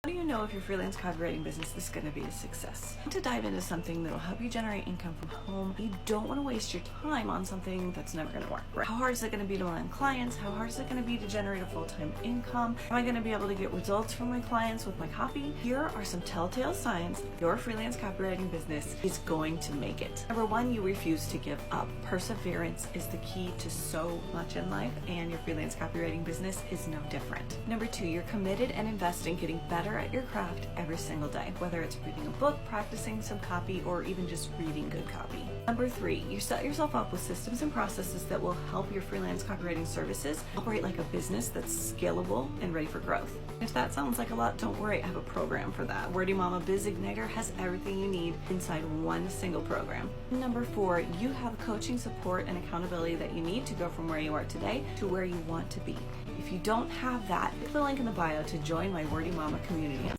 How do you know if your freelance copywriting business is going to be a success? To dive into something that will help you generate income from home, you don't want to waste your time on something that's never going to work. Right? How hard is it going to be to land clients? How hard is it going to be to generate a full-time income? Am I going to be able to get results from my clients with my copy? Here are some telltale signs your freelance copywriting business is going to make it. Number one, you refuse to give up. Perseverance is the key to so much in life, and your freelance copywriting business is no different. Number two, you're committed and invest in getting better at your craft every single day, whether it's reading a book, practicing some copy, or even just reading good copy. Number three, you set yourself up with systems and processes that will help your freelance copywriting services operate like a business that's scalable and ready for growth. If that sounds like a lot, don't worry, I have a program for that. Wordy Mama Biz Igniter has everything you need inside one single program. Number four, you have coaching support and accountability that you need to go from where you are today to where you want to be. If you don't have that, click the link in the bio to join my Wordy Mama community.